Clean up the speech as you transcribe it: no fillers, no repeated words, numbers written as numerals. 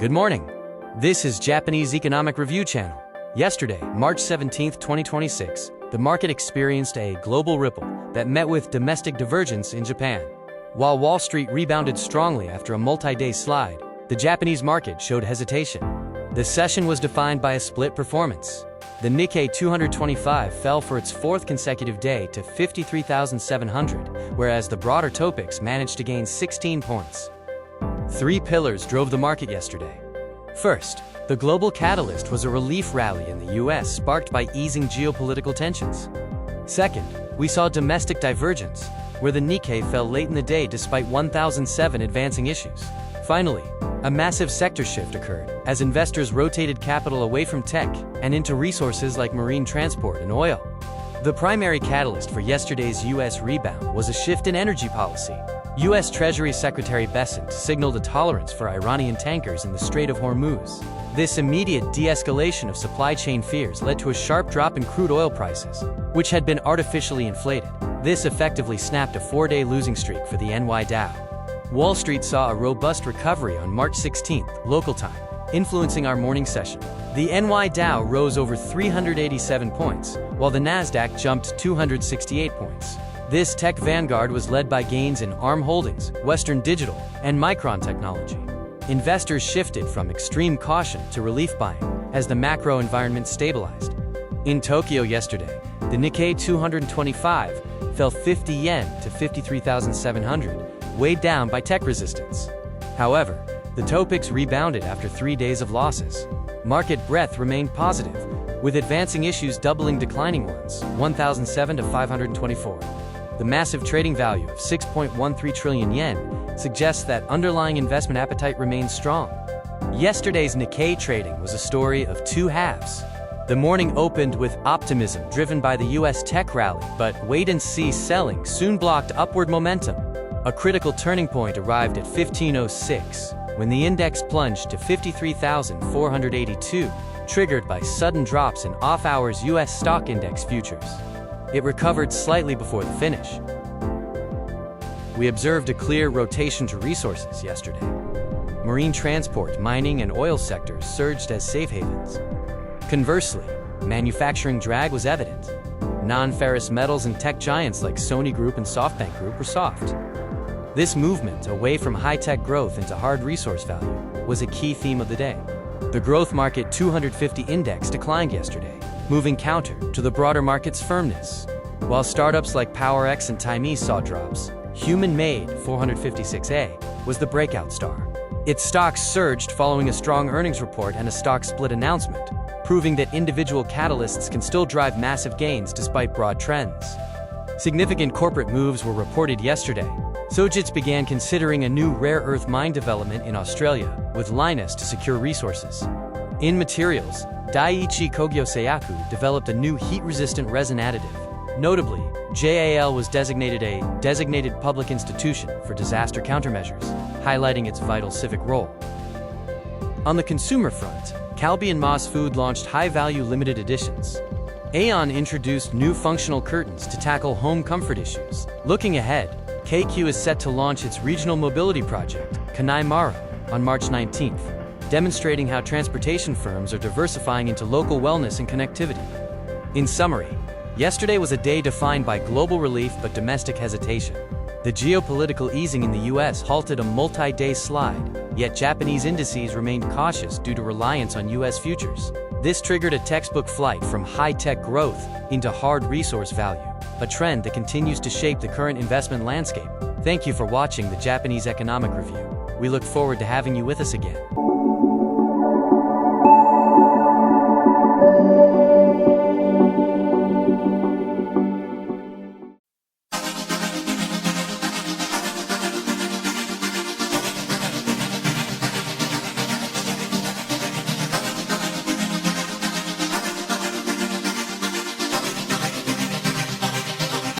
Good morning. This is Japanese Economic Review Channel. Yesterday, March 17, 2026, the market experienced a global ripple that met with domestic divergence in Japan. While Wall Street rebounded strongly after a multi-day slide, the Japanese market showed hesitation. The session was defined by a split performance. The Nikkei 225 fell for its fourth consecutive day to 53,700, whereas the broader TOPIX managed to gain 16 points. Three pillars drove the market yesterday. First, the global catalyst was a relief rally in the US sparked by easing geopolitical tensions. Second, we saw domestic divergence, where the Nikkei fell late in the day despite 1,007 advancing issues. Finally, a massive sector shift occurred as investors rotated capital away from tech and into resources like marine transport and oil. The primary catalyst for yesterday's US rebound was a shift in energy policy. US Treasury Secretary Bessent signaled a tolerance for Iranian tankers in the Strait of Hormuz. This immediate de-escalation of supply chain fears led to a sharp drop in crude oil prices, which had been artificially inflated. This effectively snapped a four-day losing streak for the NY Dow. Wall Street saw a robust recovery on March 16th, local time, influencing our morning session. The NY Dow rose over 387 points, while the Nasdaq jumped 268 points. This tech vanguard was led by gains in ARM Holdings, Western Digital, and Micron Technology. Investors shifted from extreme caution to relief buying as the macro environment stabilized. In Tokyo yesterday, the Nikkei 225 fell 50 yen to 53,700, weighed down by tech resistance. However, the TOPIX rebounded after 3 days of losses. Market breadth remained positive, with advancing issues doubling declining ones, 1,007 to 524. The massive trading value of 6.13 trillion yen suggests that underlying investment appetite remains strong. Yesterday's Nikkei trading was a story of two halves. The morning opened with optimism driven by the US tech rally, but wait-and-see selling soon blocked upward momentum. A critical turning point arrived at 1506, when the index plunged to 53,482, triggered by sudden drops in off-hours US stock index futures. It recovered slightly before the finish. We observed a clear rotation to resources yesterday. Marine transport, mining, and oil sectors surged as safe havens. Conversely, manufacturing drag was evident. Non-ferrous metals and tech giants like Sony Group and SoftBank Group were soft. This movement away from high-tech growth into hard resource value was a key theme of the day. The growth market 250 index declined yesterday, moving counter to the broader market's firmness. While startups like PowerX and Timeee saw drops, human-made 456A was the breakout star. Its stocks surged following a strong earnings report and a stock split announcement, proving that individual catalysts can still drive massive gains despite broad trends. Significant corporate moves were reported yesterday. Sojitz began considering a new rare earth mine development in Australia, with Lynas to secure resources. In materials, Daiichi Kogyo Seiyaku developed a new heat-resistant resin additive. Notably, JAL was designated a designated public institution for disaster countermeasures, highlighting its vital civic role. On the consumer front, Calbee and Moss Food launched high-value limited editions. Aeon introduced new functional curtains to tackle home comfort issues. Looking ahead, KQ is set to launch its regional mobility project, Kanai Mara, on March 19th, demonstrating how transportation firms are diversifying into local wellness and connectivity. In summary, yesterday was a day defined by global relief but domestic hesitation. The geopolitical easing in the US halted a multi-day slide, yet Japanese indices remained cautious due to reliance on US futures. This triggered a textbook flight from high-tech growth into hard resource value, a trend that continues to shape the current investment landscape. Thank you for watching the Japanese Economic Review. We look forward to having you with us again.